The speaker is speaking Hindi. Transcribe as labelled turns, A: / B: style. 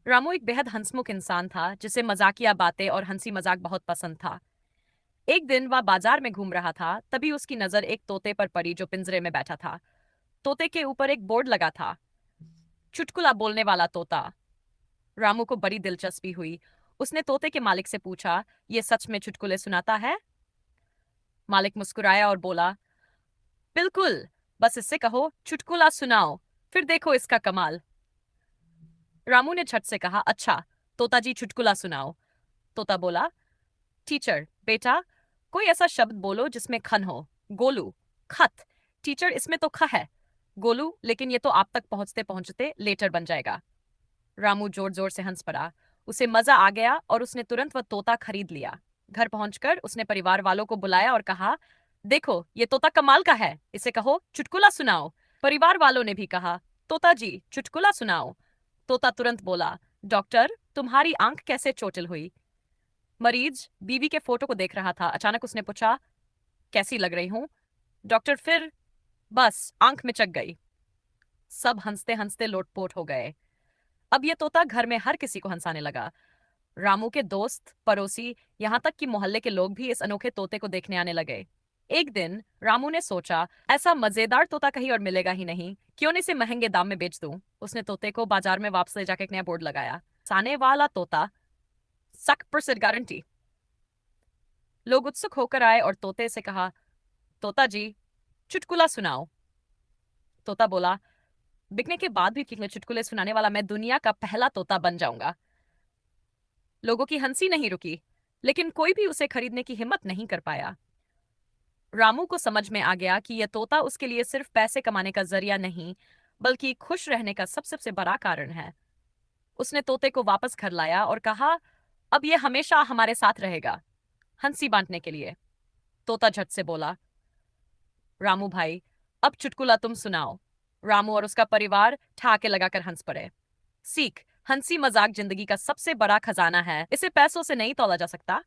A: रामू एक बेहद हंसमुख इंसान था जिसे मजाकिया बातें और हंसी मजाक बहुत पसंद था। एक दिन वह बाजार में घूम रहा था, तभी उसकी नजर एक तोते पर पड़ी जो पिंजरे में बैठा था। तोते के ऊपर एक बोर्ड लगा था, चुटकुला बोलने वाला तोता। रामू को बड़ी दिलचस्पी हुई। उसने तोते के मालिक से पूछा, ये सच में चुटकुले सुनाता है? मालिक मुस्कुराया और बोला, बिल्कुल, बस इससे कहो चुटकुला सुनाओ, फिर देखो इसका कमाल। रामू ने झट से कहा, अच्छा, तोता जी चुटकुला सुनाओ। तोता बोला, टीचर बेटा, कोई ऐसा शब्द बोलो जिसमें खन हो। गोलू, खत। टीचर, इसमें तो ख है। गोलू, लेकिन ये तो आप तक पहुंचते पहुंचते लेटर बन जाएगा। रामू जोर जोर से हंस पड़ा। उसे मजा आ गया और उसने तुरंत वह तोता खरीद लिया। घर पहुंचकर उसने परिवार वालों को बुलाया और कहा, देखो ये तोता कमाल का है, इसे कहो चुटकुला सुनाओ। परिवार वालों ने भी कहा, तोता जी चुटकुला सुनाओ। तोता तुरंत बोला, डॉक्टर, तुम्हारी आंख कैसे चोटिल हुई? मरीज बीवी के फोटो को देख रहा था, अचानक उसने पूछा, कैसी लग रही हूं? डॉक्टर, फिर? बस आंख में चक गई। सब हंसते हंसते लोटपोट हो गए। अब ये तोता घर में हर किसी को हंसाने लगा। रामू के दोस्त, पड़ोसी, यहाँ तक कि मोहल्ले के लोग भी इस अनोखे तोते को देखने आने लगे। एक दिन रामू ने सोचा, ऐसा मजेदार तोता कहीं और मिलेगा ही नहीं, क्यों न इसे महंगे दाम में बेच दूं। उसने तोते को बाजार में वापस ले जाकर एक नया बोर्ड लगाया, साने वाला तोता, 100% गारंटी। लोग उत्सुक होकर आए और तोते से कहा, तोता जी चुटकुला सुनाओ। तोता बोला, बिकने के बाद भी चुटकुले सुनाने वाला मैं दुनिया का पहला तोता बन जाऊंगा। लोगों की हंसी नहीं रुकी, लेकिन कोई भी उसे खरीदने की हिम्मत नहीं कर पाया। रामू को समझ में आ गया कि यह तोता उसके लिए सिर्फ पैसे कमाने का जरिया नहीं, बल्कि खुश रहने का सबसे बड़ा कारण है। उसने तोते को वापस घर लाया और कहा, अब यह हमेशा हमारे साथ रहेगा, हंसी बांटने के लिए। तोता झट से बोला, रामू भाई, अब चुटकुला तुम सुनाओ। रामू और उसका परिवार ठहाके लगाकर हंस पड़े। सीख, हंसी मजाक जिंदगी का सबसे बड़ा खजाना है, इसे पैसों से नहीं तोला जा सकता।